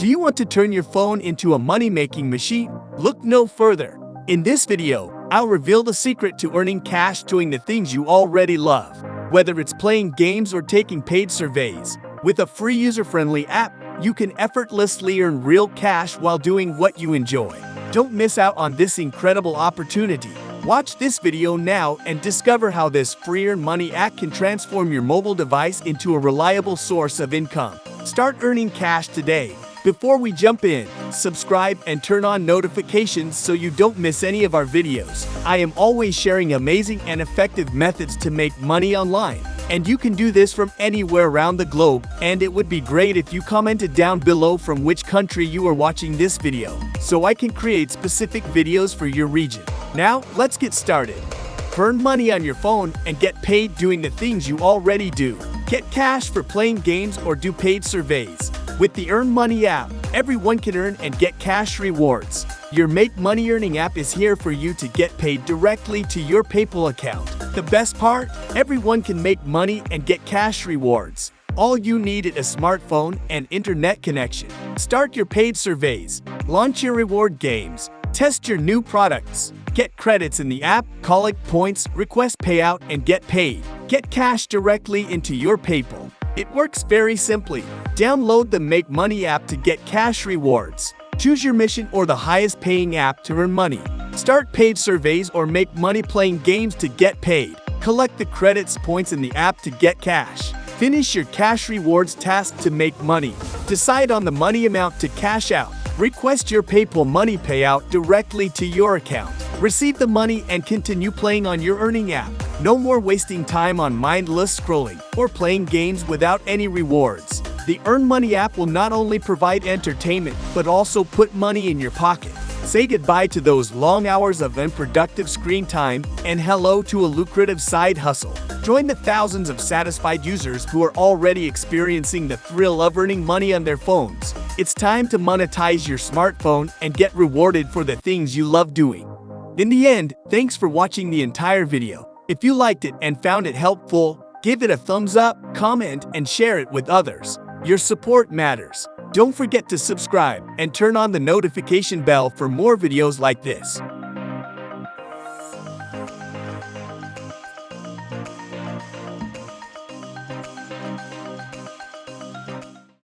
Do you want to turn your phone into a money-making machine? Look no further. In this video, I'll reveal the secret to earning cash doing the things you already love. Whether it's playing games or taking paid surveys, with a free user-friendly app, you can effortlessly earn real cash while doing what you enjoy. Don't miss out on this incredible opportunity. Watch this video now and discover how this free earn money app can transform your mobile device into a reliable source of income. Start earning cash today. Before we jump in, subscribe and turn on notifications so you don't miss any of our videos. I am always sharing amazing and effective methods to make money online, and you can do this from anywhere around the globe, and it would be great if you commented down below from which country you are watching this video, so I can create specific videos for your region. Now, let's get started. Earn money on your phone and get paid doing the things you already do. Get cash for playing games or do paid surveys. With the Earn Money app, everyone can earn and get cash rewards. Your Make Money Earning app is here for you to get paid directly to your PayPal account. The best part? Everyone can make money and get cash rewards. All you need is a smartphone and internet connection. Start your paid surveys, launch your reward games, test your new products, get credits in the app, collect points, request payout, and get paid. Get cash directly into your PayPal. It works very simply. Download the Make Money app to get cash rewards. Choose your mission or the highest paying app to earn money. Start paid surveys or make money playing games to get paid. Collect the credits points in the app to get cash. Finish your cash rewards task to make money. Decide on the money amount to cash out. Request your PayPal money payout directly to your account. Receive the money and continue playing on your earning app. No more wasting time on mindless scrolling or playing games without any rewards. The Earn Money app will not only provide entertainment but also put money in your pocket. Say goodbye to those long hours of unproductive screen time and hello to a lucrative side hustle. Join the thousands of satisfied users who are already experiencing the thrill of earning money on their phones. It's time to monetize your smartphone and get rewarded for the things you love doing. In the end, thanks for watching the entire video. If you liked it and found it helpful, give it a thumbs up, comment, and share it with others. Your support matters. Don't forget to subscribe and turn on the notification bell for more videos like this.